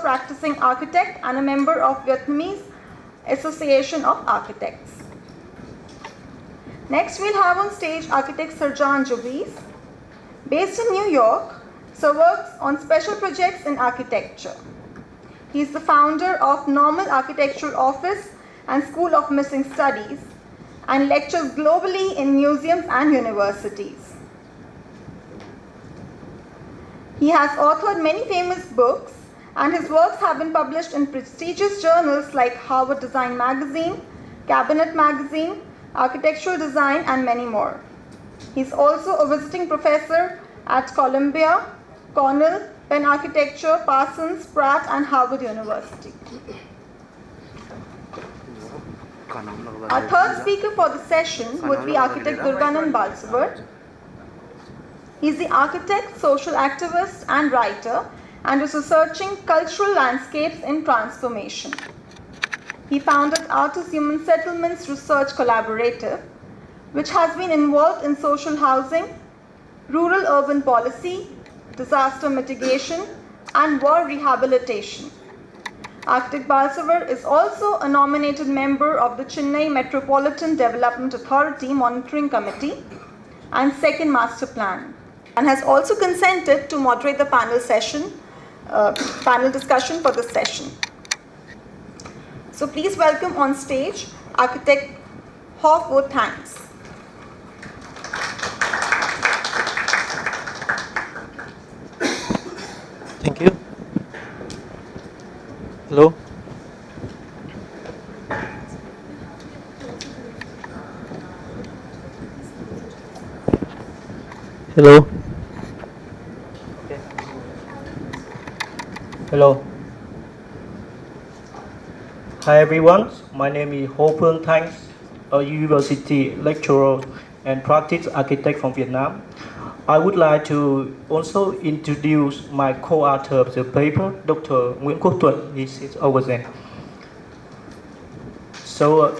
practicing architect and a member of Vietnamese Association of Architects. Next, we'll have on stage architect Sarjan Juvis. Based in New York, Sir works on special projects in architecture. He is the founder of Normal Architectural Office and School of Missing Studies and lectures globally in museums and universities. He has authored many famous books, and his works have been published in prestigious journals like Harvard Design Magazine, Cabinet Magazine, Architectural Design, and many more. He's also a visiting professor at Columbia, Cornell, Penn Architecture, Parsons, Pratt, and Harvard University. Our third speaker for the session would be architect Durganand Balsavar. He is the architect, social activist, and writer, and is researching cultural landscapes in transformation. He founded Artist Human Settlements Research Collaborative, which has been involved in social housing, rural-urban policy, disaster mitigation, and war rehabilitation. Architect Balsavar is also a nominated member of the Chennai Metropolitan Development Authority Monitoring Committee and Second Master Plan, and has also consented to moderate the panel discussion for this session. So please welcome on stage architect Hof Vo Thanks. Thank you. Hello. Hello. Okay. Hello. Hi everyone. My name is Ho Phương Thanh, a university lecturer and practice architect from Vietnam. I would like to also introduce my co-author of the paper, Dr. Nguyễn Quốc Tuấn. He sits over there. So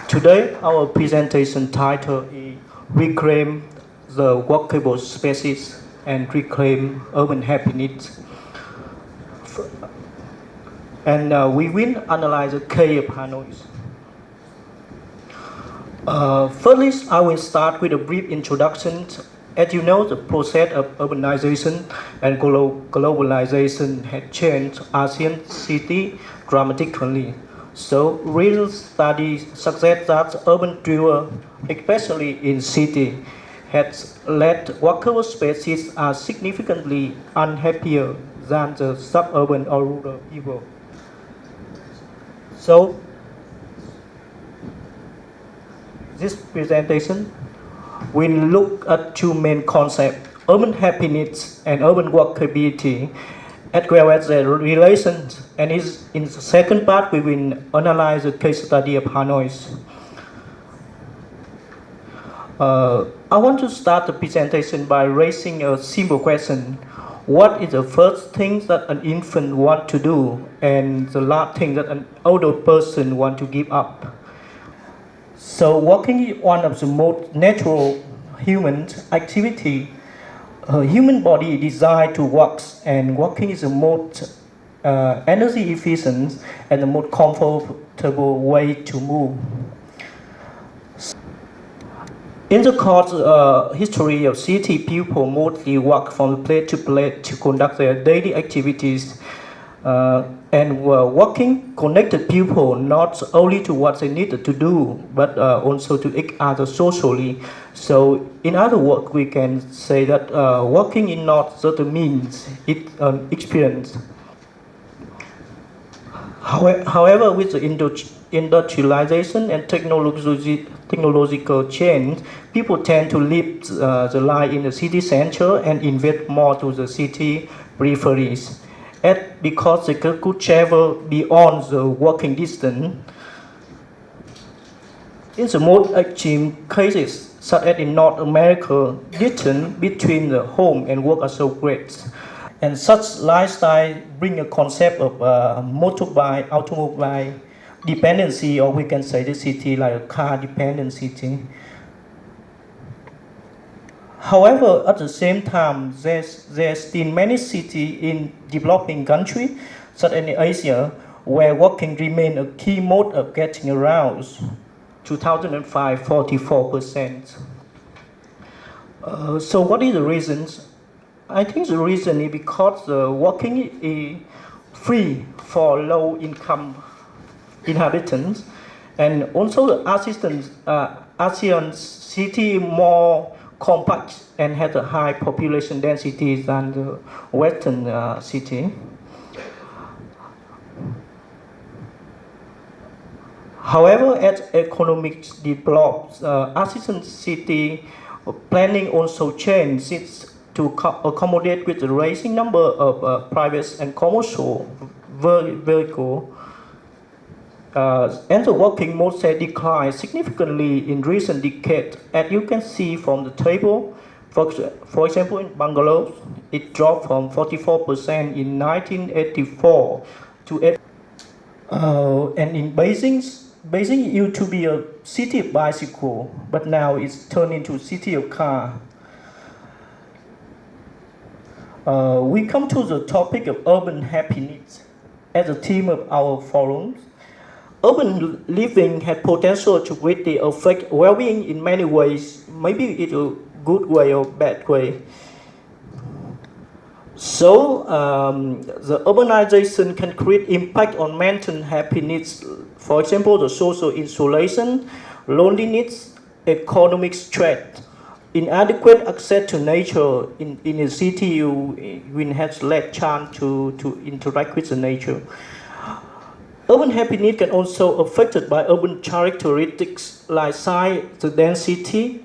today our presentation title is Reclaim the Walkable Spaces and Reclaim Urban Happiness. And we will analyze the case of Hanoi. First, I will start with a brief introduction. As you know, the process of urbanization and globalization had changed ASEAN city dramatically. So, real studies suggest that urban dwellers, especially in city, has led walkable spaces are significantly unhappier than the suburban or rural people. So, this presentation will look at two main concepts, urban happiness and urban walkability, as well as their relations. And in the second part, we will analyze the case study of Hanoi. I want to start the presentation by raising a simple question. What is the first thing that an infant wants to do and the last thing that an older person wants to give up? So walking is one of the most natural human activity. Human body is designed to walk, and walking is the most energy efficient and the most comfortable way to move. In the course history of city, people mostly walk from place to place to conduct their daily activities. And walking connected people not only to what they needed to do, but also to each other socially. So, in other words, we can say that walking is not just a means, it's an experience. However, with the industrialization and technological change, people tend to leave the life in the city center and invest more to the city peripheries. And because they could travel beyond the walking distance, in the most extreme cases, such as in North America, distance between the home and work are so great. And such lifestyle bring a concept of automobile dependency, or we can say the city like a car dependent city. However, at the same time, there's still many cities in developing countries such as in Asia, where walking remained a key mode of getting around. 2005, 44%. So what is the reasons? I think the reason is because walking is free for low-income inhabitants, and also the ASEAN city more compact and has a high population density than the Western city. However, as economics develops, ASEAN city planning also changes to accommodate with the rising number of private and commercial vehicles. And the walking mode has declined significantly in recent decades. As you can see from the table, for example, in Bangalore, it dropped from 44% in 1984 to 8%. And in Beijing used to be a city of bicycle, but now it's turned into a city of car. We come to the topic of urban happiness as a theme of our forums. Urban living has potential to greatly affect well-being in many ways, maybe in a good way or bad way. So the urbanization can create impact on mental happiness. For example, the social isolation, loneliness, economic stress, inadequate access to nature. In a city, you have less chance to interact with the nature. Urban happiness can also affected by urban characteristics like size, the density.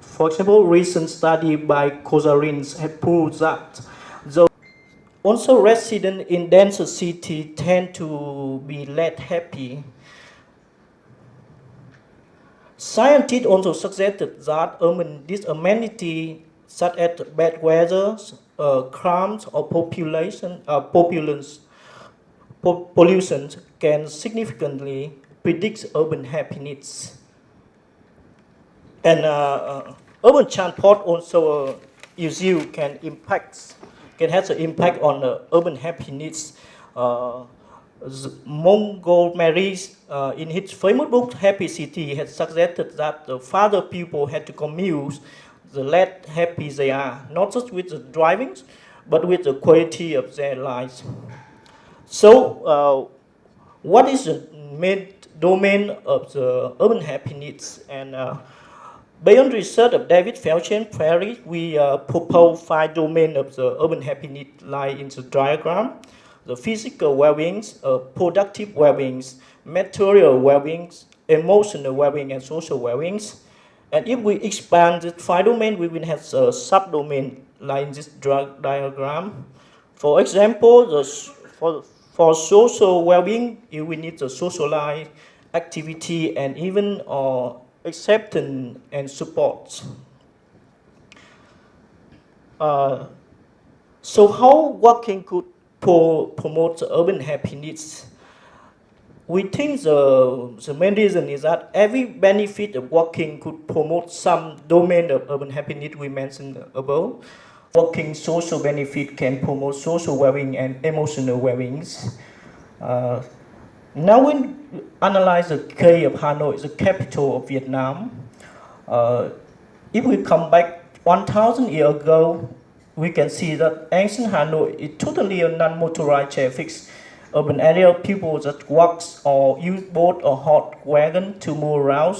For example, recent study by Kozarins have proved that also residents in denser cities tend to be less happy. Scientists also suggested that urban disamenities such as bad weather, crimes, or pollution can significantly predict urban happiness. And urban transport also issue can have an impact on urban happiness. Montgomery, in his famous book Happy City, has suggested that the farther people had to commute, the less happy they are, not just with the driving, but with the quality of their lives. So, what is the main domain of the urban happiness? And beyond research of David Felcher and Perry, we propose 5 domains of the urban happiness like in the diagram: the physical well-being, productive well-being, material well-being, emotional well-being, and social well-being. And if we expand the 5 domains, we will have a subdomain like in this diagram. For example, for social well-being, you will need the social life, activity, and even acceptance and support. So how walking could promote urban happiness? We think the main reason is that every benefit of walking could promote some domain of urban happiness we mentioned above. Walking social benefit can promote social well-being and emotional well-being. Now we analyze the case of Hanoi, the capital of Vietnam. If we come back 1,000 years ago, we can see that ancient Hanoi is totally a non-motorized traffic urban area. People just walk or use boat or hot wagon to move around,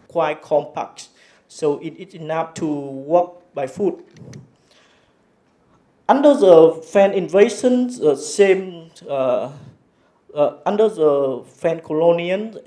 quite compact. So it is enough to walk by foot. Under the fan invasion, under the fan colonial,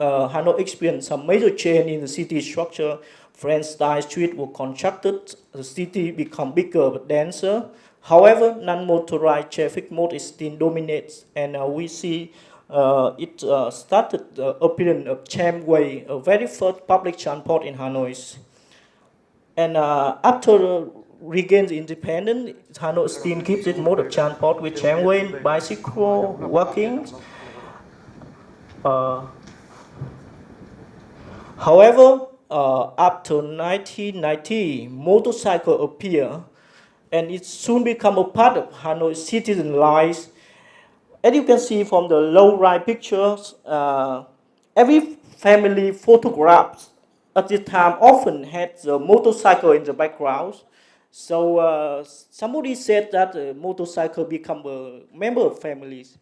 Hanoi experienced some major change in the city structure. French-style streets were constructed, the city became bigger but denser. However, non-motorized traffic mode still dominates, and we see it started the appearance of tramway, a very first public transport in Hanoi. And after regains independence, Hanoi still keeps its mode of transport with tramway, bicycle, walking. However, after 1990, motorcycle appear, and it soon become a part of Hanoi citizen lives. As you can see from the low right pictures, every family photographs at this time often had the motorcycle in the background. So somebody said that the motorcycle become a member of families.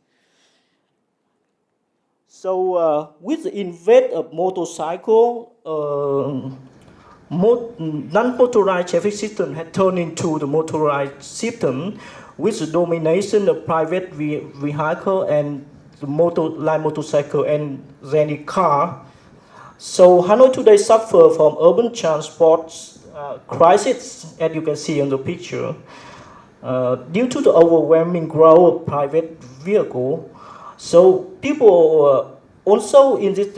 So with the invent of motorcycle, non-motorized traffic system had turned into the motorized system with the domination of private vehicle and the light motorcycle and then car. So Hanoi today suffer from urban transport crisis, as you can see in the picture, due to the overwhelming growth of private vehicle. So people also in this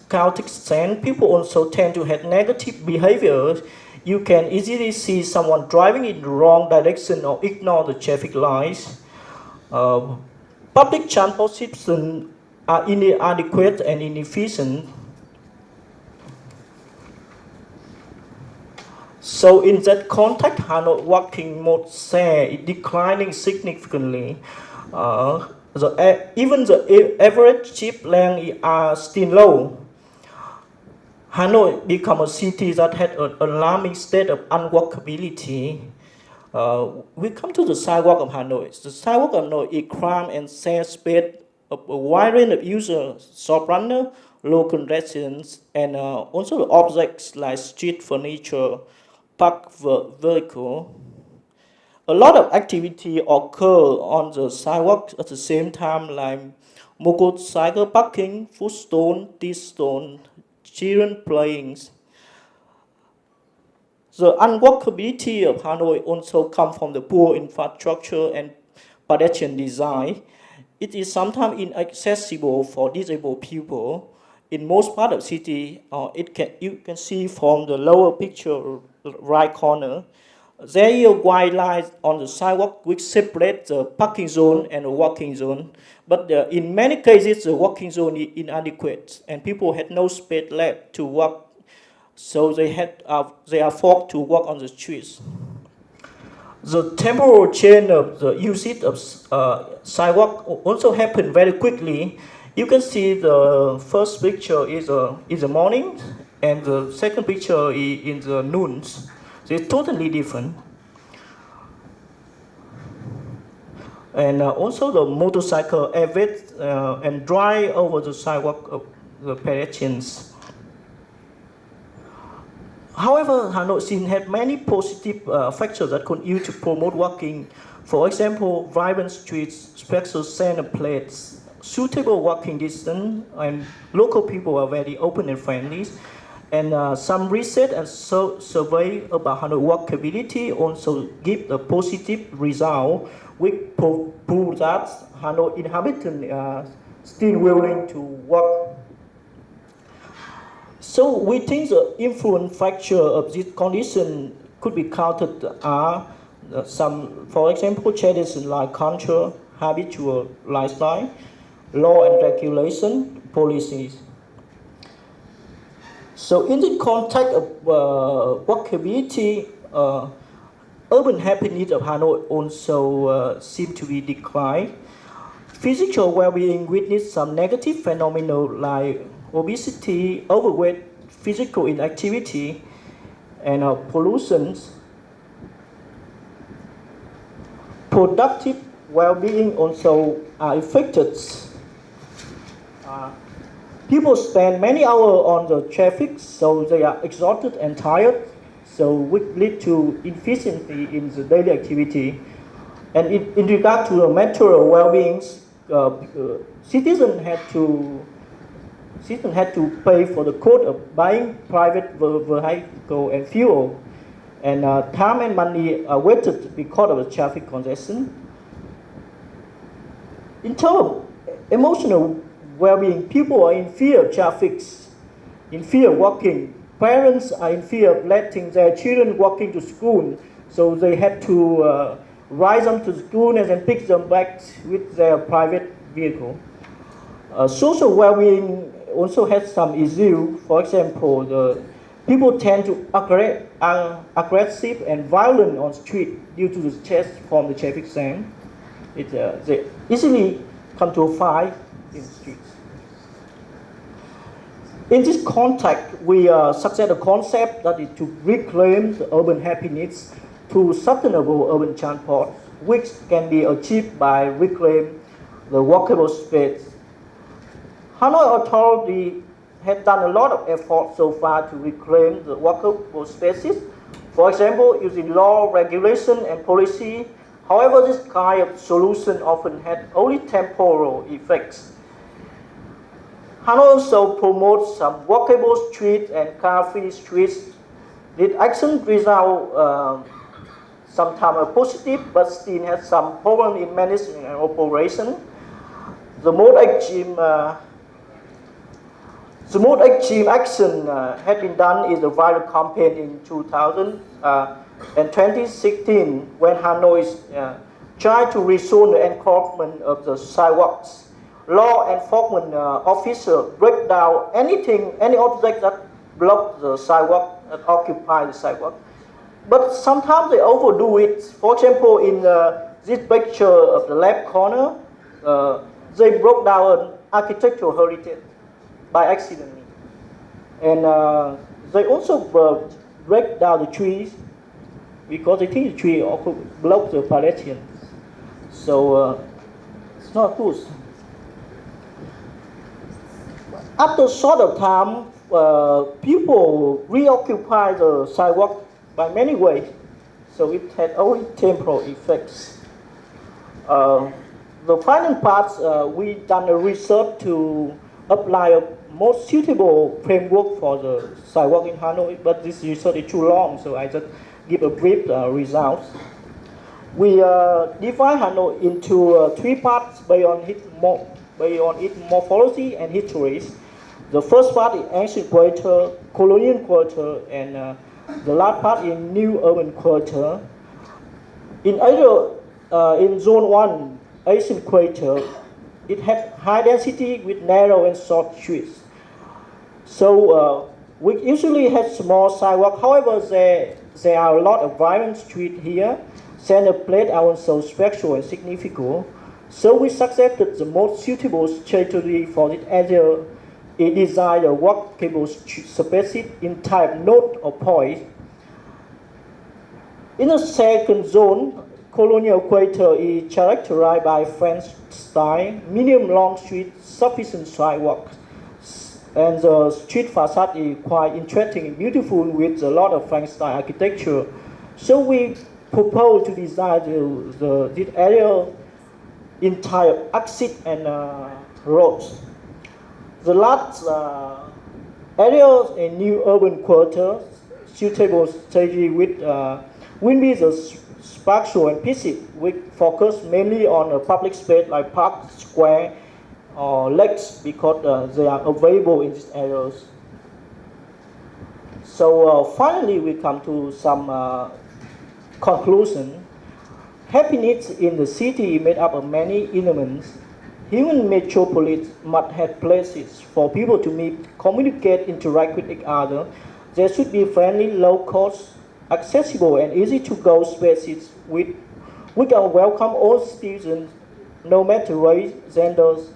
chaotic scene, people also tend to have negative behavior. You can easily see someone driving in the wrong direction or ignore the traffic lights. Public transport systems are inadequate and inefficient. So in that context, Hanoi walking mode share is declining significantly. Even the average trip length are still low. Hanoi become a city that had an alarming state of unwalkability. We come to the sidewalk of Hanoi. The sidewalk of Hanoi is crime and shared space of a wide range of users, shop runners, local residents, and also objects like street furniture, parked vehicle. A lot of activity occur on the sidewalk at the same time, like motorcycle parking, food stall, tea stall, children playing. The unwalkability of Hanoi also comes from the poor infrastructure and pedestrian design. It is sometimes inaccessible for disabled people. In most parts of the city, you can see from the lower picture, right corner, there is a white line on the sidewalk which separates the parking zone and the walking zone. But in many cases, the walking zone is inadequate and people had no space left to walk. So they are forced to walk on the streets. The temporal change of the usage of sidewalk also happened very quickly. You can see the first picture is the morning, and the second picture is in the noons. So it's totally different. And also the motorcycle evade and drive over the sidewalk of the pedestrians. However, Hanoi scene had many positive factors that continue to promote walking. For example, vibrant streets, special center plates, suitable walking distance, and local people are very open and friendly. And some research and survey about Hanoi walkability also give a positive result, which prove that Hanoi inhabitants are still willing to walk. So we think the influence factor of this condition could be counted are some, for example, changes in like culture, habitual lifestyle, law and regulation, policies. So in the context of walkability, urban happiness of Hanoi also seem to be declined. Physical well-being witnessed some negative phenomena like obesity, overweight, physical inactivity, and pollution. Productive well-being also are affected. People spend many hours on the traffic, so they are exhausted and tired, so which lead to inefficiency in the daily activity. And in regard to the mental well-being, citizens had to pay for the cost of buying private vehicle and fuel, and time and money are wasted because of the traffic congestion. In terms of emotional well-being, people are in fear of traffic, in fear of walking. Parents are in fear of letting their children walking to school, so they have to ride them to school and then pick them back with their private vehicle. Social well-being also has some issue. For example, the people tend to aggressive and violent on street due to the stress from the traffic jam. They easily Control 5 in streets. In this context, we suggest a concept that is to reclaim the urban happiness through sustainable urban transport, which can be achieved by reclaiming the walkable space. Hanoi Authority has done a lot of effort so far to reclaim the walkable spaces, for example, using law, regulation, and policy. However, this kind of solution often had only temporal effects. Hanoi also promotes some walkable streets and car-free streets. This action result sometimes positive, but still has some problem in management and operation. The most extreme action had been done in the viral campaign in 2000 and 2016 when Hanoi tried to rezone the encroachment of the sidewalks. Law enforcement officers break down any object that block the sidewalk, that occupy the sidewalk. But sometimes they overdo it. For example, in this picture of the left corner, they broke down an architectural heritage by accident. And they also break down the trees because they think the tree also blocks the pedestrians. So it's not good. After a short of time, people reoccupy the sidewalk by many ways, so it had only temporal effects. The final part, we done a research to apply a more suitable framework for the sidewalk in Hanoi, but this research is too long, so I just give a brief results. We divide Hanoi into 3 parts based on its morphology and histories. The first part is ancient quarter, colonial quarter, and the last part is new urban quarter. In zone 1, ancient quarter, it has high density with narrow and short streets. So we usually have small sidewalk. However, there are a lot of vibrant streets here. Center plate are also special and significant. So we suggested the most suitable strategy for this area. It designed a walkable spaces in type node or point. In the second zone, colonial quarter is characterized by French style, medium long street, sufficient sidewalks. And the street facade is quite interesting and beautiful with a lot of French style architecture. So we propose to design this area in type exit and roads. The last areas in new urban quarters, suitable strategy with will be the spatial and physics, which focus mainly on a public space like park, square, or lakes because they are available in these areas. So finally, we come to some conclusion. Happiness in the city is made up of many elements. Human metropolis must have places for people to meet, communicate, interact with each other. There should be friendly, low-cost, accessible, and easy-to-go spaces which are welcome all citizens, no matter race, genders,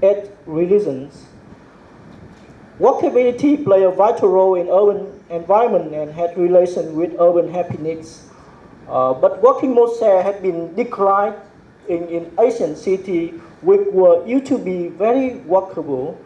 age, religions. Walkability plays a vital role in urban environment and has relation with urban happiness. But walking modes have been declined in Asian cities, which were used to be very walkable.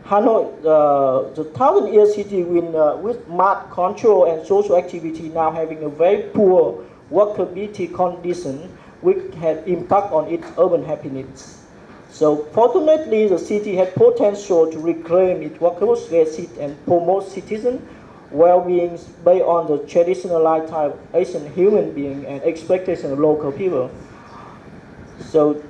Hanoi, the 1,000-year city with marked control and social activity, now having a very poor walkability condition, which had impact on its urban happiness. So fortunately, the city had potential to reclaim its walkable spaces and promote citizen well-being based on the traditional lifestyle of Asian human being and expectation of local people. So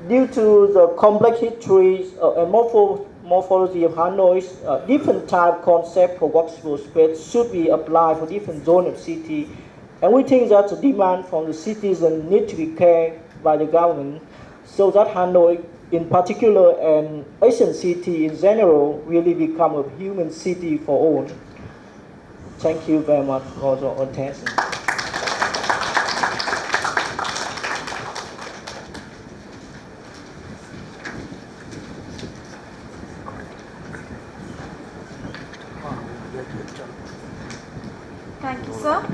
due to the complex history and morphology of Hanoi, different type concept for walkable space should be applied for different zones of city. And we think that the demand from the citizens need to be cared by the government so that Hanoi in particular and Asian city in general really become a human city for all. Thank you very much for your attention. sir.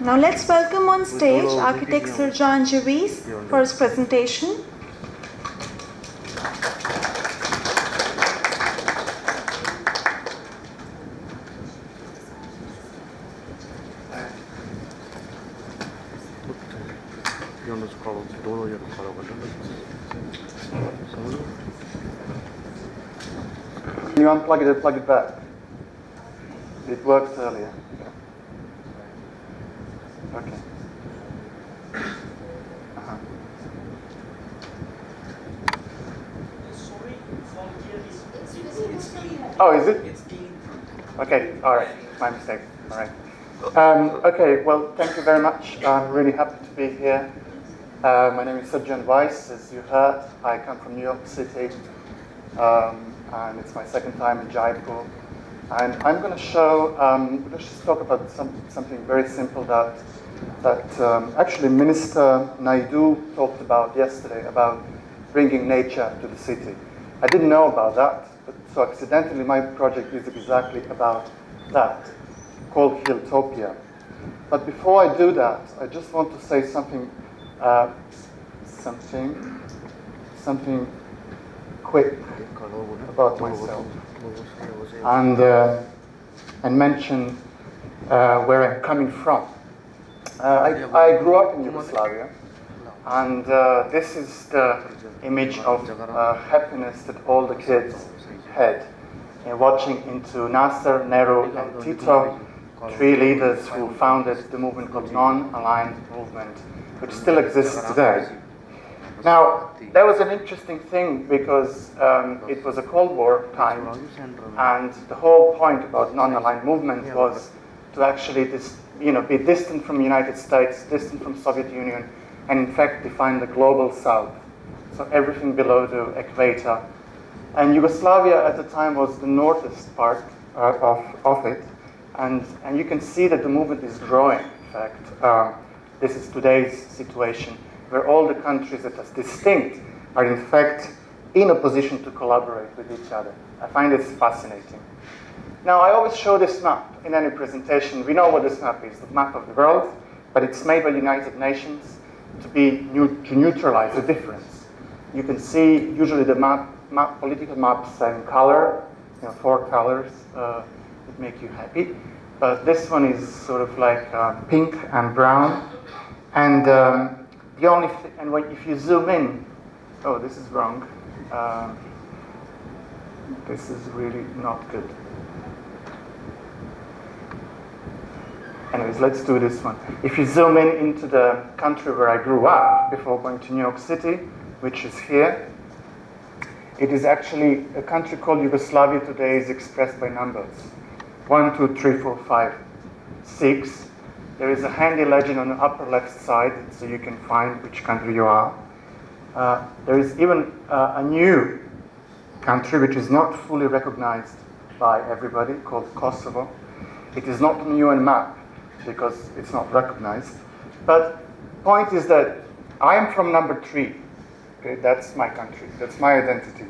Now let's welcome on stage architect Sirjan Javis for his presentation. Can you unplug it and plug it back? It worked earlier. Okay. Oh, is it? It's clean. Okay, all right. My mistake. All right. Okay, well, thank you very much. I'm really happy to be here. My name is Sirjan Weiss, as you heard. I come from New York City, and it's my second time in Jaipur. And I'm going to show, let's just talk about something very simple that actually Minister Naidu talked about yesterday, about bringing nature to the city. I didn't know about that, but so accidentally my project is exactly about that, called Hilltopia. But before I do that, I just want to say something quick about myself, and mention where I'm coming from. I grew up in Yugoslavia, and this is the image of happiness that all the kids had in watching into Nasser, Nehru, and Tito, three leaders who founded the movement called Non-Aligned Movement, which still exists today. Now, that was an interesting thing because it was a Cold War time, and the whole point about non-aligned movement was to actually be distant from the United States, distant from Soviet Union, and in fact define the global South. So everything below the equator. And Yugoslavia at the time was the northeast part of it, and you can see that the movement is growing, in fact. This is today's situation, where all the countries that are distinct are in fact in a position to collaborate with each other. I find this fascinating. Now, I always show this map in any presentation. We know what this map is, the map of the world, but it's made by the United Nations to neutralize the difference. You can see usually the political maps are in color, 4 colors that make you happy. But this one is sort of like pink and brown. And the only thing, and if you zoom in, oh, this is wrong. This is really not good. Anyways, let's do this one. If you zoom in into the country where I grew up before going to New York City, which is here, it is actually a country called Yugoslavia today is expressed by numbers. 1, 2, 3, 4, 5, 6. There is a handy legend on the upper left side, so you can find which country you are. There is even a new country which is not fully recognized by everybody, called Kosovo. It is not on the UN map because it's not recognized. But point is that I am from number 3. Okay, that's my country. That's my identity.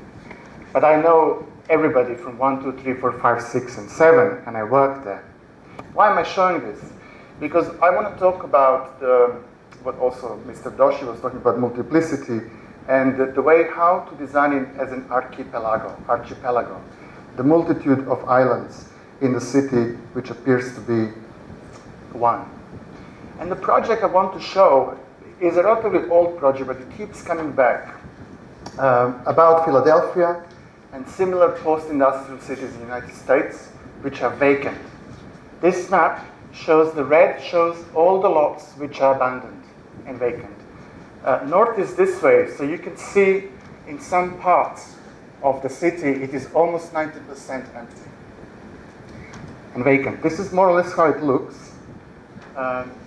But I know everybody from 1, 2, 3, 4, 5, 6, and 7, and I work there. Why am I showing this? Because I want to talk about what also Mr. Doshi was talking about, multiplicity, and the way how to design it as an archipelago, the multitude of islands in the city which appears to be one. And the project I want to show is a relatively old project, but it keeps coming back, about Philadelphia and similar post-industrial cities in the United States which are vacant. This map shows, the red shows all the lots which are abandoned and vacant. North is this way, so you can see in some parts of the city it is almost 90% empty and vacant. This is more or less how it looks.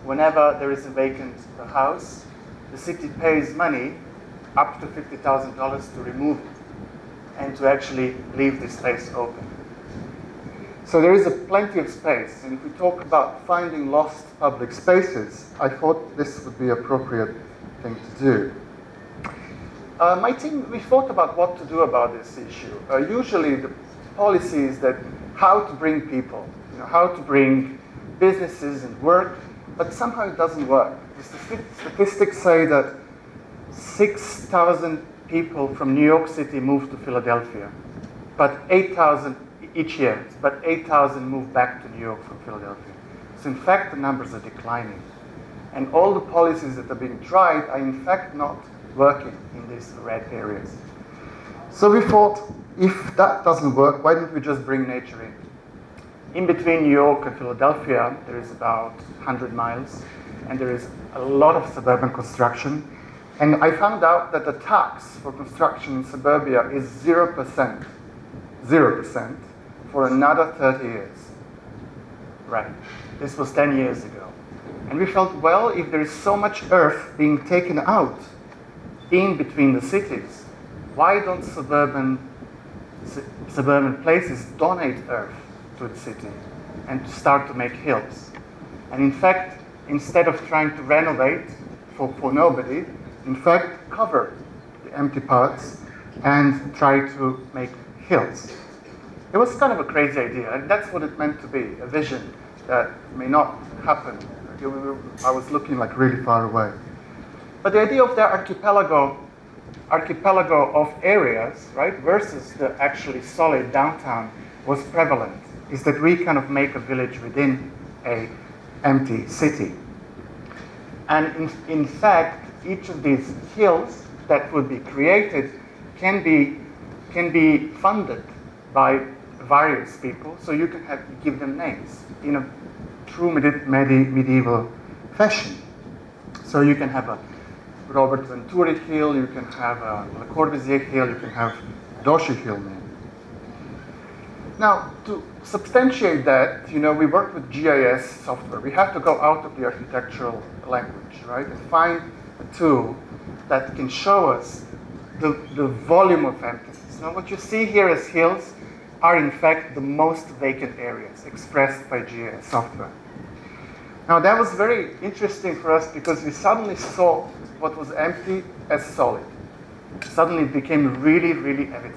Whenever there is a vacant house, the city pays money up to $50,000 to remove it and to actually leave this space open. So there is plenty of space, and if we talk about finding lost public spaces, I thought this would be an appropriate thing to do. My team, we thought about what to do about this issue. Usually the policy is that how to bring people, how to bring businesses and work, but somehow it doesn't work. The statistics say that 6,000 people from New York City move to Philadelphia, but 8,000 each year, but 8,000 move back to New York from Philadelphia. So in fact, the numbers are declining. And all the policies that are being tried are in fact not working in these red areas. So we thought, if that doesn't work, why don't we just bring nature in? In between New York and Philadelphia, there is about 100 miles, and there is a lot of suburban construction. And I found out that the tax for construction in suburbia is 0%. 0% for another 30 years. Right. This was 10 years ago. And we felt, well, if there is so much earth being taken out in between the cities, why don't suburban places donate earth to the city and to start to make hills? And in fact, instead of trying to renovate for nobody, in fact, cover the empty parts and try to make hills. It was kind of a crazy idea, and that's what it meant to be, a vision that may not happen. I was looking like really far away. But the idea of the archipelago of areas, right, versus the actually solid downtown was prevalent, is that we kind of make a village within a empty city. And in fact, each of these hills that would be created can be funded by various people, so you can give them names in a true medieval fashion. So you can have a Robert Venturi Hill, you can have a Le Corbusier Hill, you can have Doshi Hill name. Now, to substantiate that, we work with GIS software. We have to go out of the architectural language, right, and find a tool that can show us the volume of emptiness. Now, what you see here as hills are in fact the most vacant areas expressed by GIS software. Now, that was very interesting for us because we suddenly saw what was empty as solid. Suddenly it became really, really evident.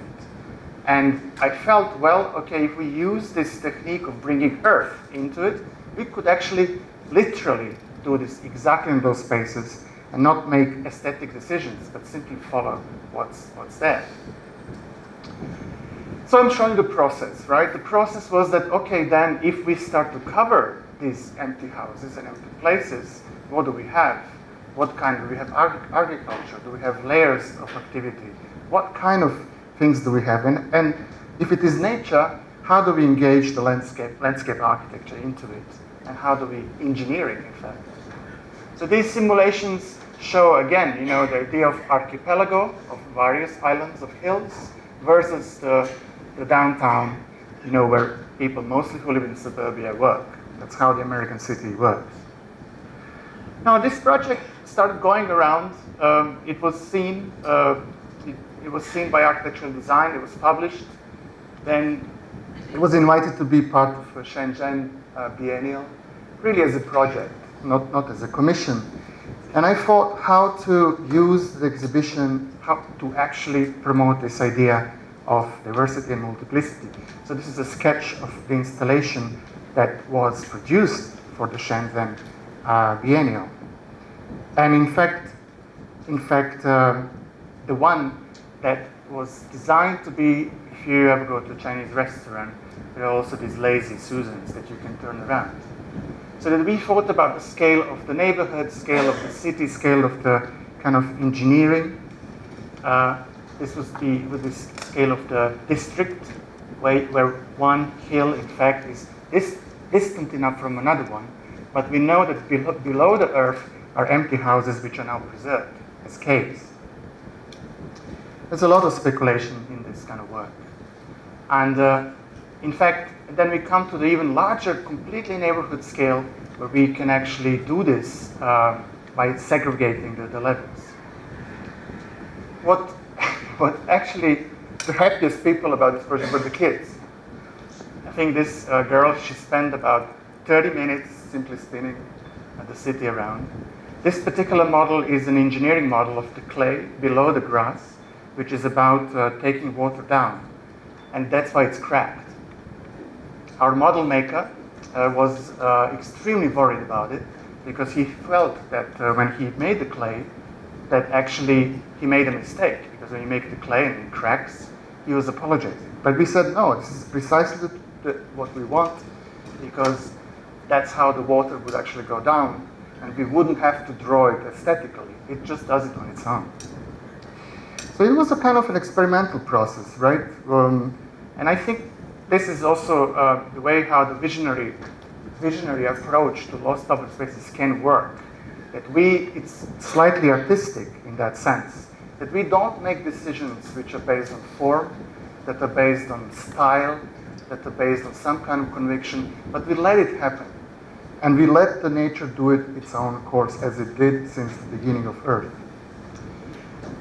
And I felt, well, okay, if we use this technique of bringing earth into it, we could actually literally do this exactly in those spaces and not make aesthetic decisions, but simply follow what's there. So I'm showing the process, right? The process was that, okay, then if we start to cover these empty houses and empty places, what do we have? What kind? Do we have agriculture? Do we have layers of activity? What kind of things do we have? And if it is nature, how do we engage the landscape architecture into it? And how do we engineer it, in fact? So these simulations show, again, the idea of archipelago, of various islands of hills, versus the downtown, where people mostly who live in suburbia work. That's how the American city works. Now, this project started going around. It was seen by Architectural Design. It was published. Then it was invited to be part of a Shenzhen biennial, really as a project, not as a commission. And I thought how to use the exhibition, how to actually promote this idea of diversity and multiplicity. So this is a sketch of the installation that was produced for the Shenzhen biennial. And in fact, the one that was designed to be, if you ever go to a Chinese restaurant, there are also these lazy Susans that you can turn around. So that we thought about the scale of the neighborhood, scale of the city, scale of the kind of engineering. This was with the scale of the district, where one hill, in fact, is distant enough from another one. But we know that below the earth are empty houses which are now preserved as caves. There's a lot of speculation in this kind of work. And in fact, then we come to the even larger, completely neighborhood scale, where we can actually do this by segregating the levels. What actually the happiest people about this project were the kids. I think this girl, she spent about 30 minutes simply spinning the city around. This particular model is an engineering model of the clay below the grass, which is about taking water down. And that's why it's cracked. Our model maker was extremely worried about it because he felt that when he made the clay, that actually he made a mistake, because when you make the clay and it cracks, he was apologizing. But we said, no, this is precisely what we want, because that's how the water would actually go down, and we wouldn't have to draw it aesthetically. It just does it on its own. So it was a kind of an experimental process, right? And I think this is also the way how the visionary approach to lost public spaces can work. That it's slightly artistic in that sense. That we don't make decisions which are based on form, that are based on style, that are based on some kind of conviction, but we let it happen. And we let the nature do it its own course, as it did since the beginning of Earth.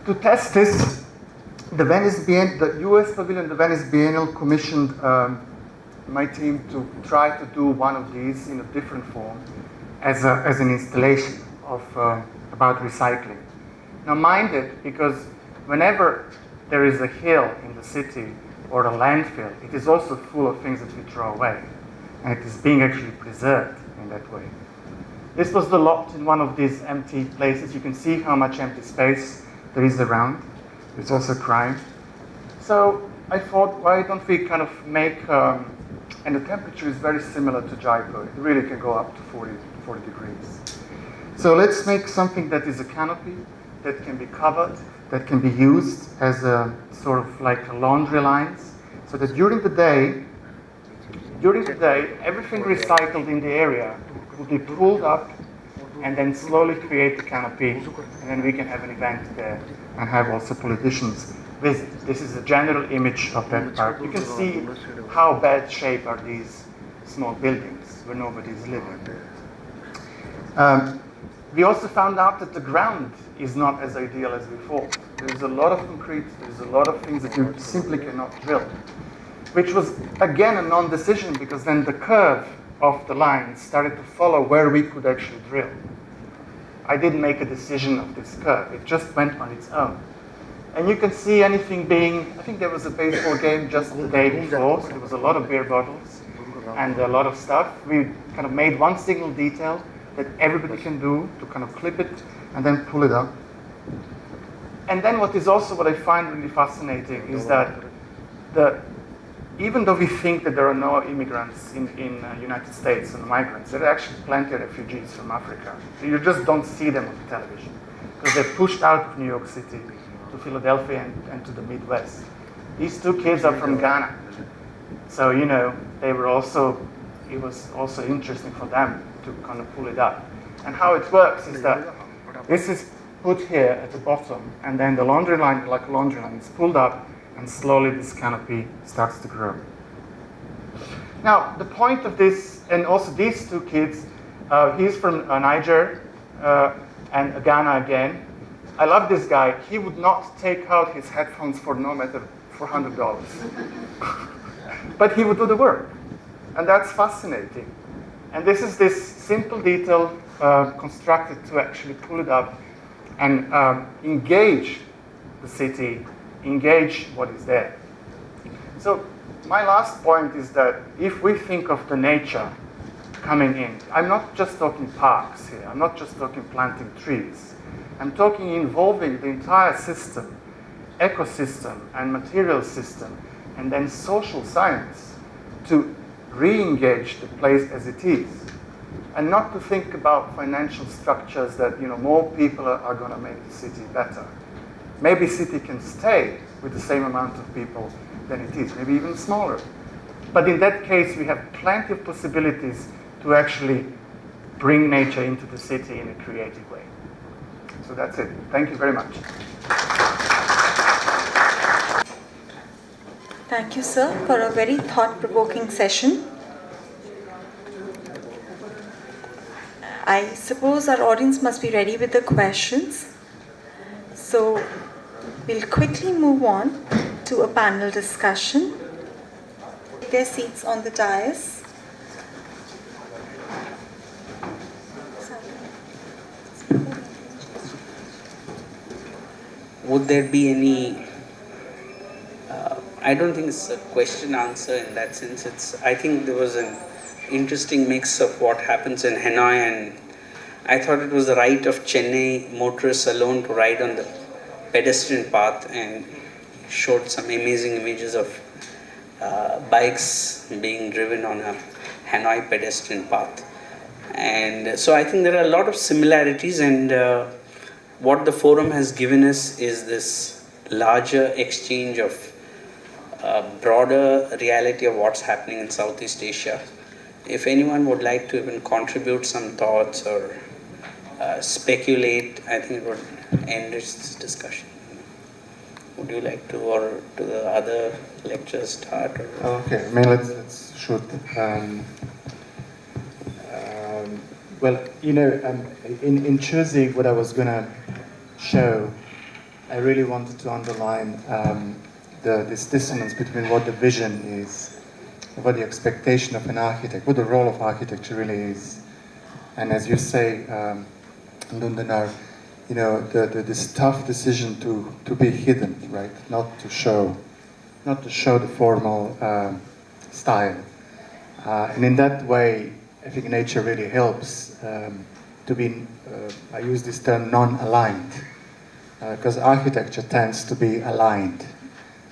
To test this, the US Pavilion, the Venice Biennial commissioned my team to try to do one of these in a different form as an installation of about recycling. Now mind it, because whenever there is a hill in the city or a landfill, it is also full of things that we throw away, and it is being actually preserved in that way. This was the lot in one of these empty places. You can see how much empty space there is around. It's also crime. So I thought, why don't we kind of make, and the temperature is very similar to Jaipur. It really can go up to 40 degrees. So let's make something that is a canopy, that can be covered, that can be used as a sort of like a laundry lines, so that during the day, everything recycled in the area will be pulled up and then slowly create the canopy, and then we can have an event there and have also politicians visit. This is a general image of that park. You can see how bad shape are these small buildings where nobody is living. We also found out that the ground is not as ideal as we thought. There's a lot of concrete, there's a lot of things that you simply cannot drill, which was again a non-decision, because then the curve of the lines started to follow where we could actually drill. I didn't make a decision of this curve, it just went on its own. And you can see anything being, I think there was a baseball game just the day before, so there was a lot of beer bottles and a lot of stuff. We kind of made one single detail that everybody can do to kind of clip it and then pull it up. And then what I find really fascinating is that even though we think that there are no immigrants in the United States and migrants, there are actually plenty of refugees from Africa. You just don't see them on the television, because they're pushed out of New York City to Philadelphia and to the Midwest. These two kids are from Ghana. So, it was also interesting for them to kind of pull it up. And how it works is that this is put here at the bottom, and then the laundry line, like a laundry line, is pulled up, and slowly this canopy starts to grow. Now, the point of this, and also these two kids, he's from Niger and Ghana again. I love this guy. He would not take out his headphones for no matter $400. But he would do the work. And that's fascinating. And this is this simple detail constructed to actually pull it up and engage the city, engage what is there. So my last point is that if we think of the nature coming in, I'm not just talking parks here, I'm not just talking planting trees. I'm talking involving the entire system, ecosystem and material system, and then social science to re-engage the place as it is. And not to think about financial structures that more people are going to make the city better. Maybe city can stay with the same amount of people than it is, maybe even smaller. But in that case, we have plenty of possibilities to actually bring nature into the city in a creative way. So that's it. Thank you very much. Thank you, sir, for a very thought-provoking session. I suppose our audience must be ready with the questions. So we'll quickly move on to a panel discussion. Take their seats on the dais. Would there be any, I don't think it's a question answer in that sense. I think there was interesting mix of what happens in Hanoi, and I thought it was the right of Chennai motorists alone to ride on the pedestrian path, and showed some amazing images of bikes being driven on a Hanoi pedestrian path. And so I think there are a lot of similarities, and what the forum has given us is this larger exchange of broader reality of what's happening in Southeast Asia. If anyone would like to even contribute some thoughts or speculate, I think it would enrich this discussion. Would you like to, or do the other lectures start? Or? Okay, I mean, let's shoot. Well, you know, in choosing what I was going to show, I really wanted to underline this dissonance between what the vision is, what the expectation of an architect, what the role of architecture really is. And as you say, Lundenar, you know, this tough decision to be hidden, right? Not to show the formal style. And in that way, I think nature really helps to be, I use this term, non-aligned, because architecture tends to be aligned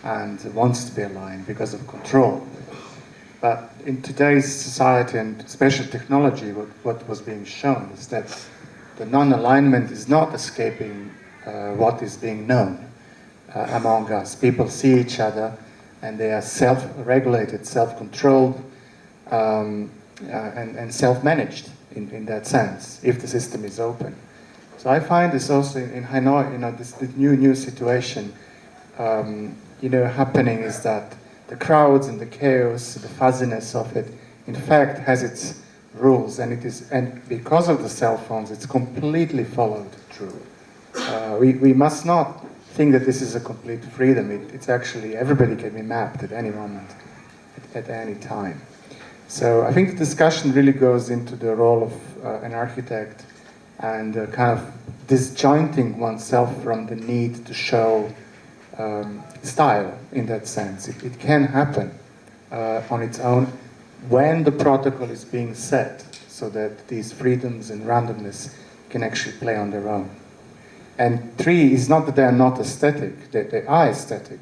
and wants to be aligned because of control. But in today's society, and especially technology, what was being shown is that the non-alignment is not escaping what is being known among us. People see each other, and they are self-regulated, self-controlled, and self-managed in that sense, if the system is open. So I find this also in Hanoi, you know, this new situation, you know, happening is that the crowds and the chaos, the fuzziness of it, in fact, has its rules, and because of the cell phones, it's completely followed through. We must not think that this is a complete freedom. It's actually, everybody can be mapped at any moment, at any time. So I think the discussion really goes into the role of an architect and kind of disjointing oneself from the need to show style in that sense. It can happen on its own when the protocol is being set so that these freedoms and randomness can actually play on their own. And three is not that they are not aesthetic, they are aesthetic,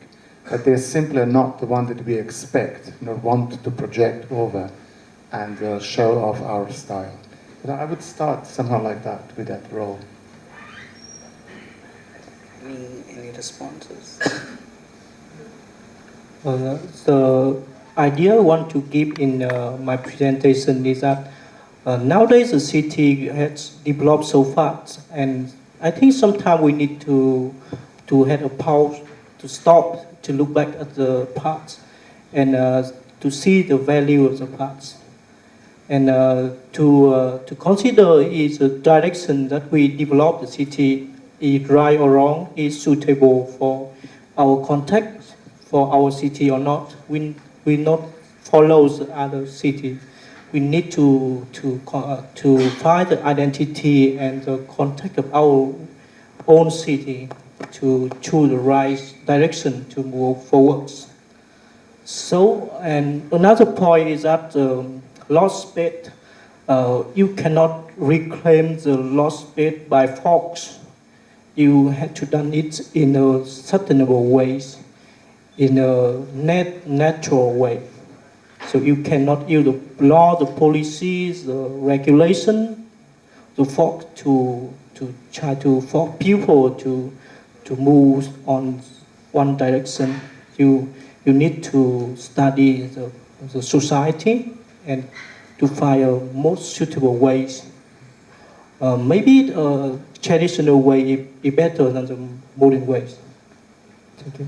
but they're simply not the one that we expect nor want to project over and show off our style. But I would start somehow like that, with that role. Any responses? The idea I want to give in my presentation is that nowadays the city has developed so fast, and I think sometimes we need to have a pause, to stop, to look back at the past, and to see the value of the past, and to consider is the direction that we develop the city is right or wrong, is suitable for our context, for our city or not. We not follow the other city. We need to find the identity and the context of our own city to choose the right direction to move forwards. So, and another point is that lost space, you cannot reclaim the lost space by force. You have to done it in a sustainable ways, in a natural way. So you cannot use the law, the policies, the regulation to try to force people to move on one direction. You need to study the society and to find a most suitable ways. Maybe traditional way is better than the modern ways. Thank you.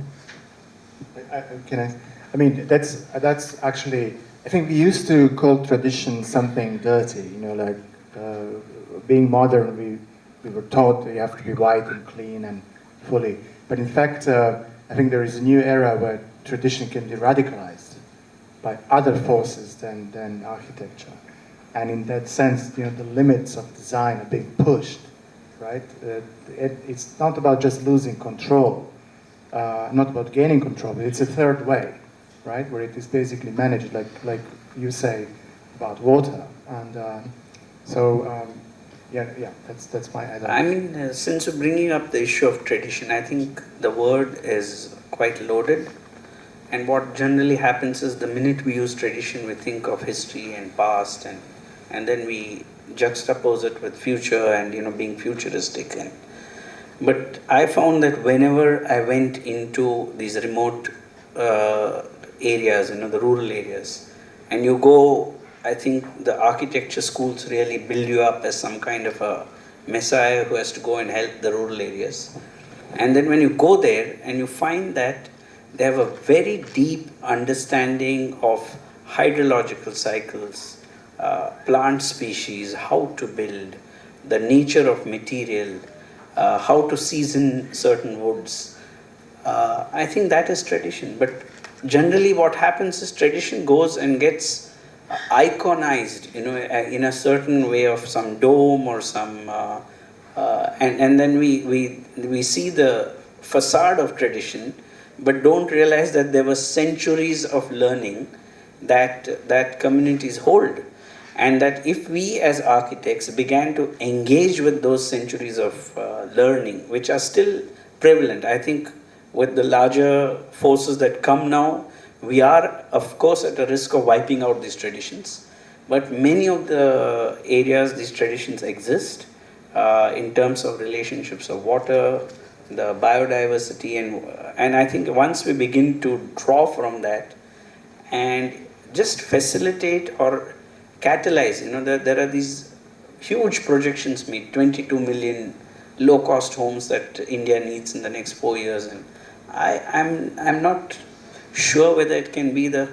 I mean, that's actually, I think we used to call tradition something dirty, you know, like being modern, we were taught you have to be white and clean and fully. But in fact, I think there is a new era where tradition can be radicalized by other forces than architecture. And in that sense, you know, the limits of design are being pushed, right? It's not about just losing control, not about gaining control, but it's a third way, right? Where it is basically managed, like you say, about water. And that's my add-on. I mean, since you're bringing up the issue of tradition, I think the word is quite loaded. And what generally happens is the minute we use tradition, we think of history and past, and then we juxtapose it with future and being futuristic. But I found that whenever I went into these remote areas, the rural areas, and you go, I think the architecture schools really build you up as some kind of a messiah who has to go and help the rural areas. And then when you go there and you find that they have a very deep understanding of hydrological cycles, plant species, how to build, the nature of material, how to season certain woods. I think that is tradition. But generally what happens is tradition goes and gets iconized, in a certain way of some dome or some, and then we see the facade of tradition, but don't realize that there were centuries of learning that communities hold. And that if we as architects began to engage with those centuries of learning, which are still prevalent, I think with the larger forces that come now, we are of course at a risk of wiping out these traditions. But many of the areas these traditions exist in terms of relationships of water, the biodiversity, and I think once we begin to draw from that and just facilitate or catalyze, there are these huge projections made, 22 million low-cost homes that India needs in the next 4 years, and I'm not sure whether it can be the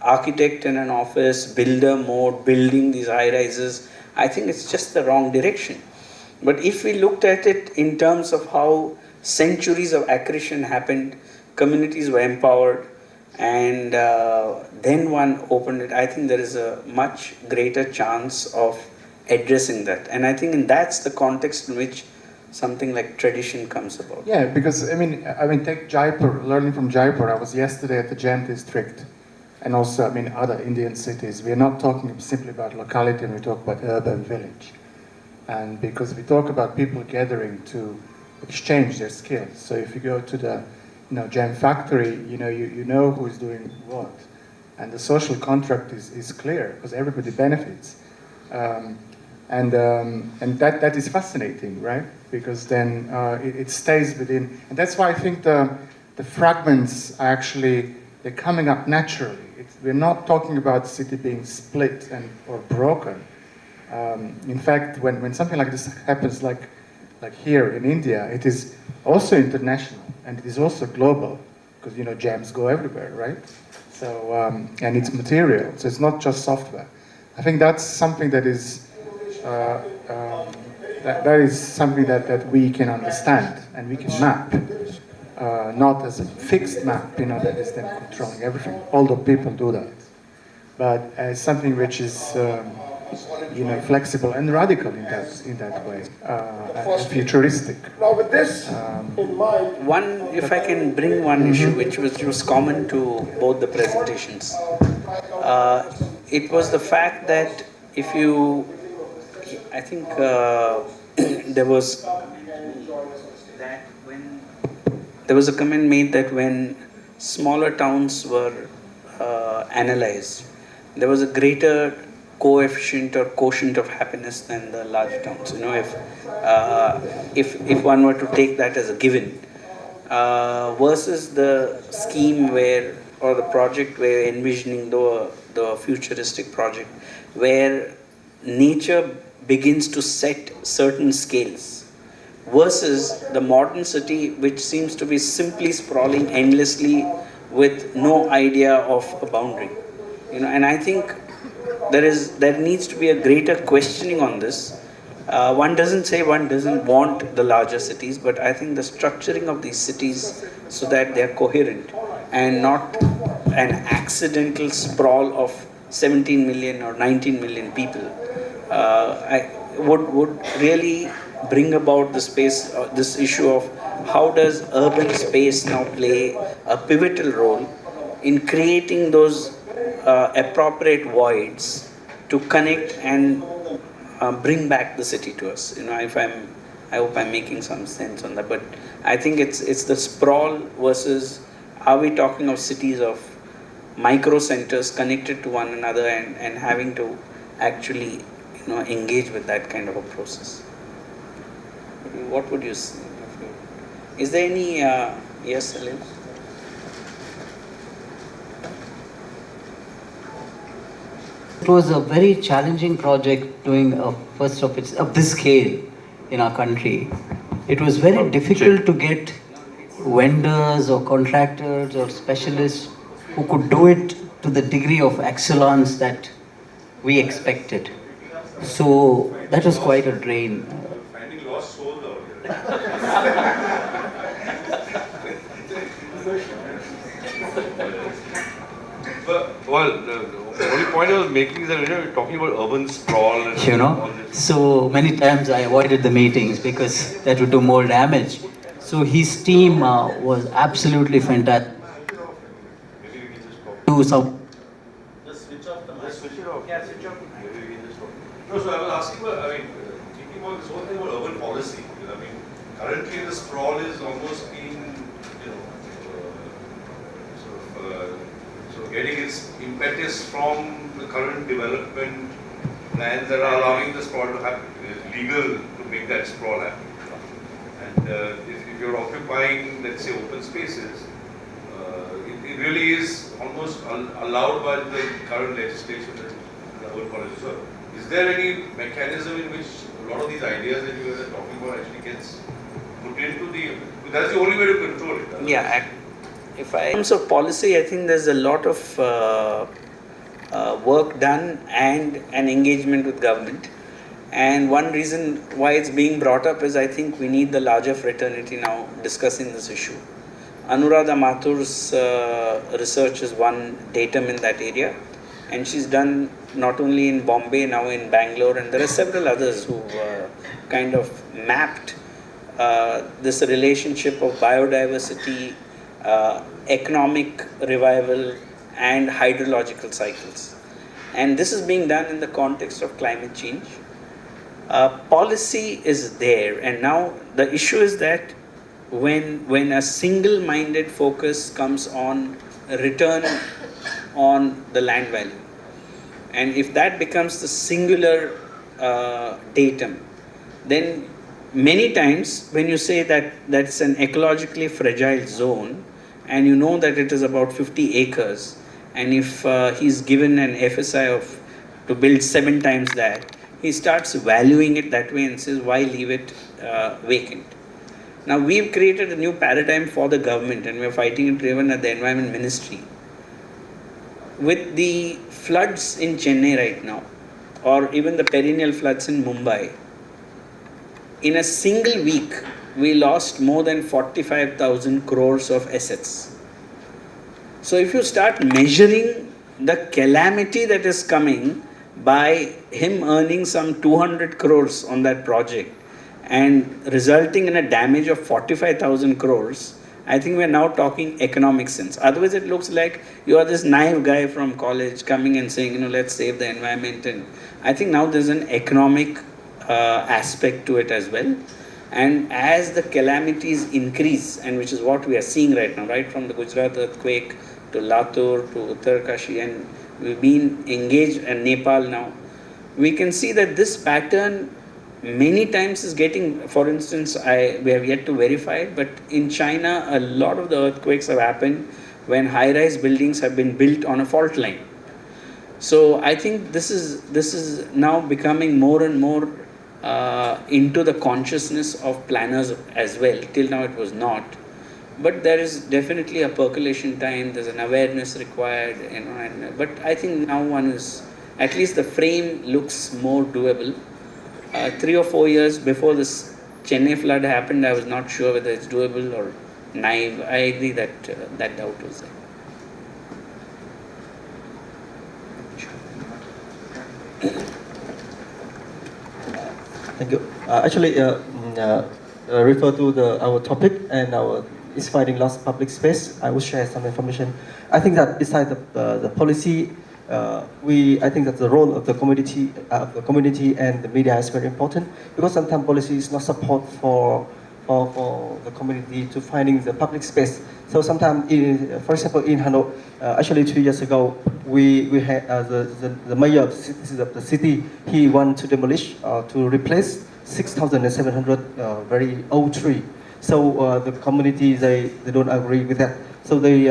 architect in an office, builder mode, building these high-rises. I think it's just the wrong direction. But if we looked at it in terms of how centuries of accretion happened, communities were empowered, and then one opened it, I think there is a much greater chance of addressing that. And I think that's the context in which something like tradition comes about. Yeah, because I mean, take Jaipur. Learning from Jaipur, I was yesterday at the Jain district, and also other Indian cities. We are not talking simply about locality, and we talk about urban village. And because we talk about people gathering to exchange their skills. So if you go to the Jain factory, you know who is doing what, and the social contract is clear because everybody benefits. And that is fascinating, right? Because then it stays within, and that's why I think the fragments are actually, they're coming up naturally. We're not talking about the city being split or broken. In fact, when something like this happens, like here in India, it is also international and it is also global because gems go everywhere, right? So and it's material, so it's not just software. I think that's something that is that is something that we can understand and we can map, not as a fixed map, that is then controlling everything. Although people do that, but as something which is flexible and radical in that way, and futuristic. Now, with this in mind, If I can bring one issue which was common to both the presentations, it was the fact that I think there was a comment made that when smaller towns were analyzed, there was a greater coefficient or quotient of happiness than the large towns. If one were to take that as a given, versus the scheme or the project we're envisioning, the futuristic project, where nature begins to set certain scales, versus the modern city, which seems to be simply sprawling endlessly with no idea of a boundary. And I think there needs to be a greater questioning on this. One doesn't say one doesn't want the larger cities, but I think the structuring of these cities so that they are coherent and not an accidental sprawl of 17 million or 19 million people would really bring about this issue of how does urban space now play a pivotal role in creating those appropriate voids to connect and bring back the city to us. I hope I'm making some sense on that. But I think it's the sprawl versus, are we talking of cities of micro centers connected to one another and having to actually engage with that kind of a process. What would you say? Is there any yes, Salim? It was a very challenging project doing a first of this scale in our country. It was very difficult to get vendors or contractors or specialists who could do it to the degree of excellence that we expected. So that was quite a drain. Finding lost soul though. Well, the only point I was making is that you're talking about urban sprawl and all this. So many times I avoided the meetings because that would do more damage. So his team was absolutely fantastic. Maybe we can just talk. Do some. Just switch off the mic. Just switch it off. Yeah, switch off. Maybe we can just talk. No, so I was asking about, thinking about this whole thing about urban policy. Currently the sprawl is almost being, so getting its impetus from the current development plans that are allowing the sprawl to happen. It's legal to make that sprawl happen. And if you're occupying, let's say, open spaces, it really is almost allowed by the current legislation and the urban policy. So, is there any mechanism in which a lot of these ideas that you guys are talking about actually gets put into the? That's the only way to control it. Yeah. In terms of policy, I think there's a lot of work done and an engagement with government. And one reason why it's being brought up is I think we need the larger fraternity now discussing this issue. Anuradha Mathur's research is one datum in that area, and she's done not only in Bombay, now in Bangalore, and there are several others who kind of mapped this relationship of biodiversity, economic revival, and hydrological cycles. And this is being done in the context of climate change. Policy is there, and now the issue is that when a single-minded focus comes on return on the land value, and if that becomes the singular datum, then many times when you say that that's an ecologically fragile zone, and you know that it is about 50 acres, and if he's given an FSI to build 7 times that, he starts valuing it that way and says, why leave it vacant? Now, we've created a new paradigm for the government, and we're fighting it even at the Environment Ministry. With the floods in Chennai right now, or even the perennial floods in Mumbai, in a single week, we lost more than 45,000 crores of assets. So if you start measuring the calamity that is coming by him earning some 200 crores on that project and resulting in a damage of 45,000 crores, I think we're now talking economic sense. Otherwise, it looks like you are this naive guy from college coming and saying, let's save the environment. And I think now there's an economic aspect to it as well. And as the calamities increase, and which is what we are seeing right now, right from the Gujarat earthquake to Latur to Uttarkashi, and we've been engaged in Nepal now, we can see that this pattern many times is getting, for instance, we have yet to verify it, but in China, a lot of the earthquakes have happened when high-rise buildings have been built on a fault line. So I think this is now becoming more and more into the consciousness of planners as well. Till now it was not. But there is definitely a percolation time, there's an awareness required, but I think now one is, at least the frame looks more doable. 3 or 4 years before this Chennai flood happened, I was not sure whether it's doable or naive. I agree that that doubt was there. Thank you. Refer to our topic and is finding lost public space. I will share some information. I think that besides the policy I think that the role of the community and the media is very important, because sometimes policy is not support for the community to finding the public space. So sometimes, for example, in Hanoi, actually 2 years ago, we had the mayor of the city, he wanted to demolish, to replace 6,700 very old tree. So the community, they don't agree with that. So they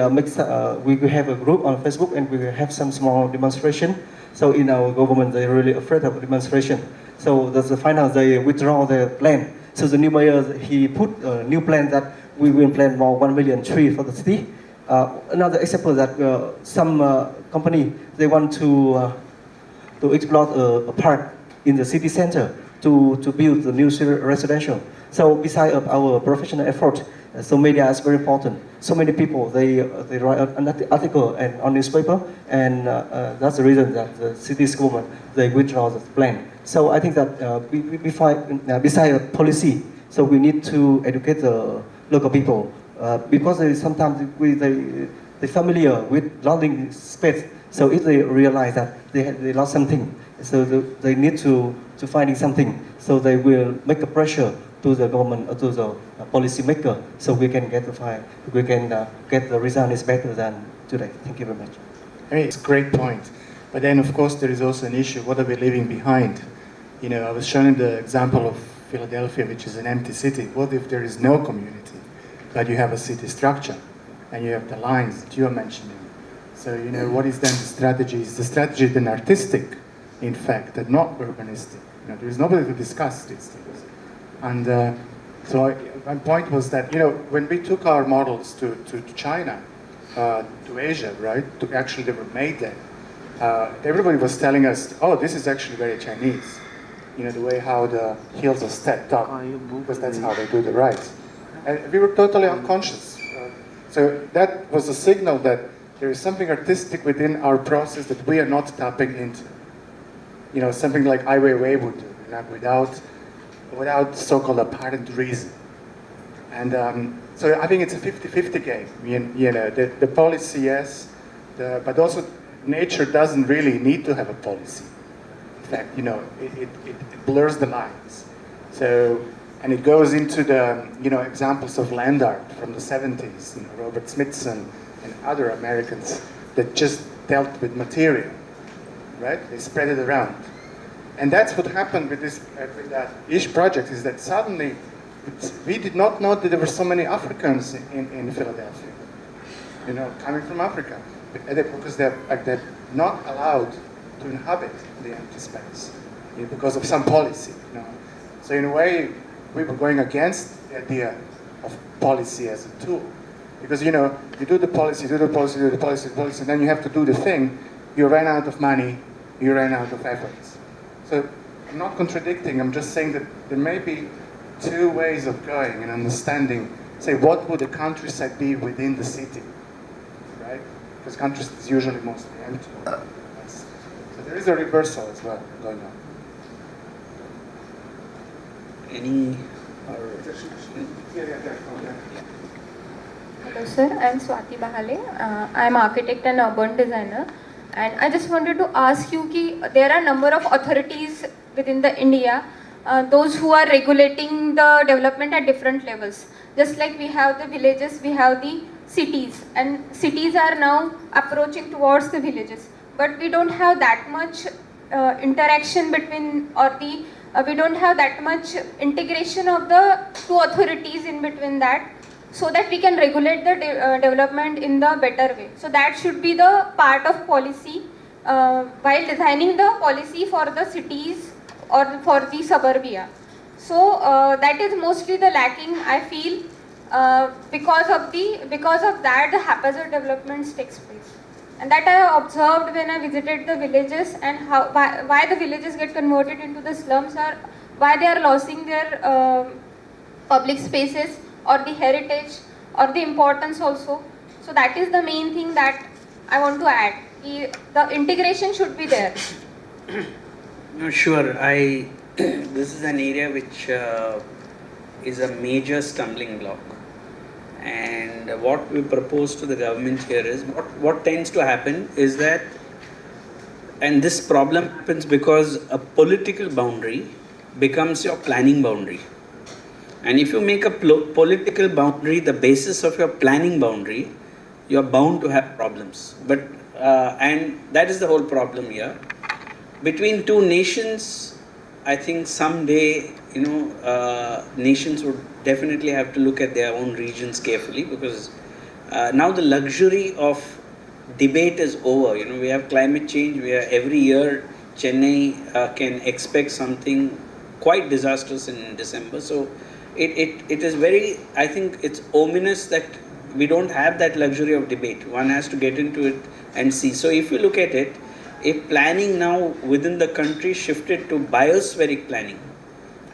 we have a group on Facebook, and we have some small demonstration. So in our government, they're really afraid of demonstration. So that's the final, they withdraw their plan. So the new mayor, he put a new plan that we will plant more 1 million trees for the city. Another example that some company, they want to explore a park in the city center to build the new residential. So besides of our professional effort, so media is very important. So many people, they write an article and on newspaper, and that's the reason that the city's government, they withdraw the plan. So I think that besides policy, so we need to educate the local people, because sometimes they familiar with losing space. So if they realize that they lost something, so they need to finding something, so they will make a pressure to the government or to the policy maker, so we can get the result is better than today. Thank you very much. I mean, it's a great point. But then, of course, there is also an issue. What are we leaving behind? You know, I was showing the example of Philadelphia, which is an empty city. What if there is no community, but you have a city structure, and you have the lines that you are mentioning? So, you know, what is then the strategy? Is the strategy then artistic, in fact, and not urbanistic? You know, there is nobody to discuss these things. And so my point was that, you know, when we took our models to China, to Asia, right, to actually they were made there, everybody was telling us, oh, this is actually very Chinese. You know, the way how the hills are stepped up, because that's how they do the rides. And we were totally unconscious. So that was a signal that there is something artistic within our process that we are not tapping into. You know, something like Ai Weiwei would do, like without so-called apparent reason. And so I think it's a 50-50 game. You know, the policy, yes, but also nature doesn't really need to have a policy. In fact, you know, it blurs the lines. So, and it goes into the, you know, examples of land art from the 70s, you know, Robert Smithson and other Americans that just dealt with material, right? They spread it around. And that's what happened with this, with that Ish project, is that suddenly we did not know that there were so many Africans in Philadelphia, you know, coming from Africa, because they're not allowed to inhabit the empty space, you know, because of some policy, you know. So in a way, we were going against the idea of policy as a tool, because, you know, you do the policy, and then you have to do the thing. You ran out of money, you ran out of efforts. So I'm not contradicting, I'm just saying that there may be two ways of going and understanding, say, what would the countryside be within the city, right? Because countryside is usually mostly empty. So there is a reversal as well going on. Any? Hello sir, I am Swati Bahale. I am architect and urban designer. And I just wanted to ask you ki there are a number of authorities within the India, those who are regulating the development at different levels. Just like we have the villages, we have the cities, and cities are now approaching towards the villages. But we don't have that much interaction between, or we don't have that much integration of the two authorities in between that, so that we can regulate the development in the better way. So that should be the part of policy while designing the policy for the cities or for the suburbia. So that is mostly the lacking, I feel, because of that the haphazard developments takes place. And that I observed when I visited the villages, and why the villages get converted into the slums, or why they are losing their public spaces or the heritage or the importance also. So that is the main thing that I want to add. The integration should be there. No, sure. This is an area which is a major stumbling block. And what we propose to the government here is, what tends to happen is that and this problem happens because a political boundary becomes your planning boundary. And if you make a political boundary the basis of your planning boundary, you're bound to have problems. But and that is the whole problem here. Between two nations, I think someday, nations would definitely have to look at their own regions carefully, because now the luxury of debate is over. We have climate change where every year Chennai can expect something quite disastrous in December. So it is very, I think it's ominous that we don't have that luxury of debate. One has to get into it and see. So if you look at it, if planning now within the country shifted to biospheric planning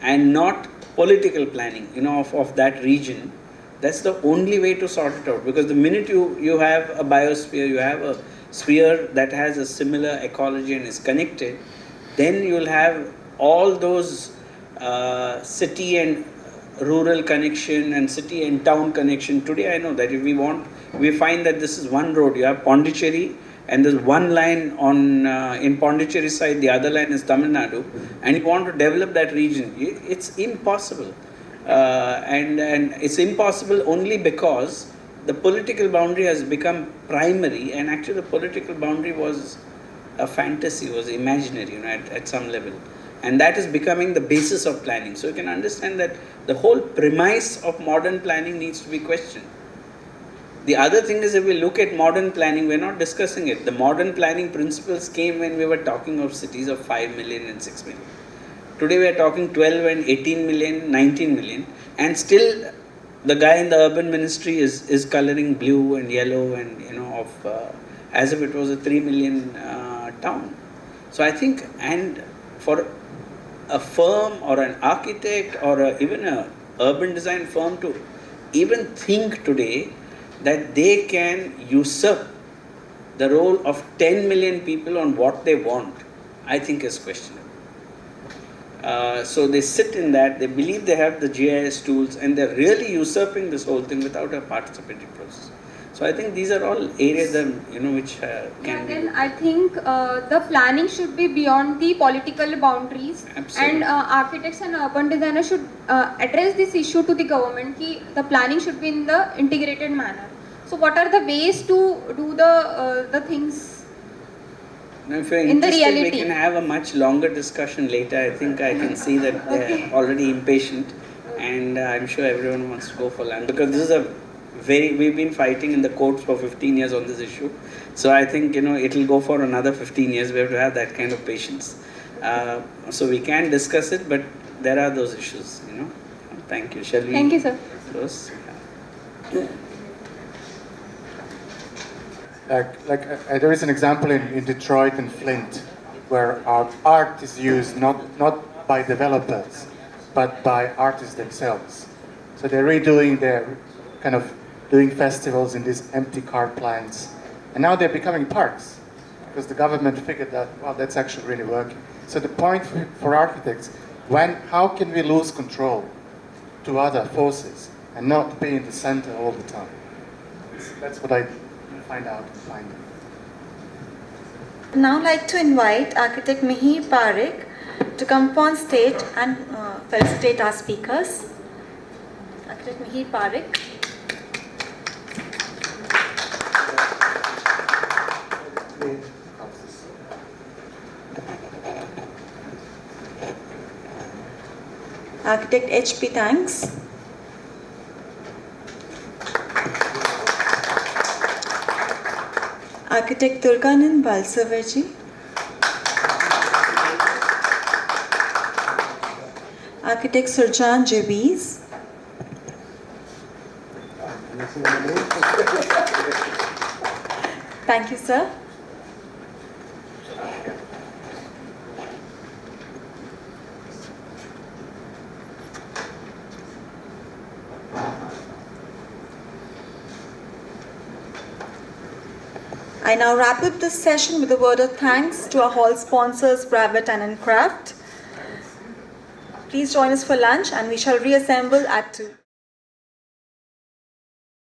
and not political planning, of that region, that's the only way to sort it out. Because the minute you have a biosphere, you have a sphere that has a similar ecology and is connected, then you'll have all those city and rural connection and city and town connection. Today I know that if we find that this is one road, you have Pondicherry, and there's one line on in Pondicherry side, the other line is Tamil Nadu, and you want to develop that region, it's impossible. And it's impossible only because the political boundary has become primary, and actually the political boundary was a fantasy, was imaginary, at some level. And that is becoming the basis of planning. So you can understand that the whole premise of modern planning needs to be questioned. The other thing is, if we look at modern planning, we're not discussing it. The modern planning principles came when we were talking of cities of 5 million and 6 million. Today we are talking 12 and 18 million, 19 million, and still the guy in the urban ministry is coloring blue and yellow and as if it was a 3 million town. So I think, and for a firm or an architect or even a urban design firm to even think today that they can usurp the role of 10 million people on what they want, I think is questionable. So they sit in that, they believe they have the GIS tools, and they're really usurping this whole thing without a participatory process. So I think these are all areas that, which can be. Then I think the planning should be beyond the political boundaries. Absolutely. And architects and urban designers should address this issue to the government. The planning should be in the integrated manner. So what are the ways to do the things? Now, if you're in the interested, reality, we can have a much longer discussion later. I think I can see that they're already impatient, and I'm sure everyone wants to go for lunch, because this is we've been fighting in the courts for 15 years on this issue. So I think, it'll go for another 15 years. We have to have that kind of patience. So we can discuss it, but there are those issues, Thank you. Shall we? Thank you, sir. Close? There is an example in Detroit and Flint where art is used not by developers, but by artists themselves. So they're redoing, they're kind of doing festivals in these empty car plants, and now they're becoming parks because the government figured that, well, that's actually really working. So the point for architects, how can we lose control to other forces and not be in the center all the time? That's what I find out and find. Now like to invite architect Mihir Parekh to come on stage and felicitate our speakers. Architect Mihir Parekh. Architect H.P. Thanks. Architect Durganand Balsavarji. Architect Surjan Javiz. Thank you, sir. I now wrap up this session with a word of thanks to our hall sponsors, Bravett and Craft. Please join us for lunch, and we shall reassemble at 2.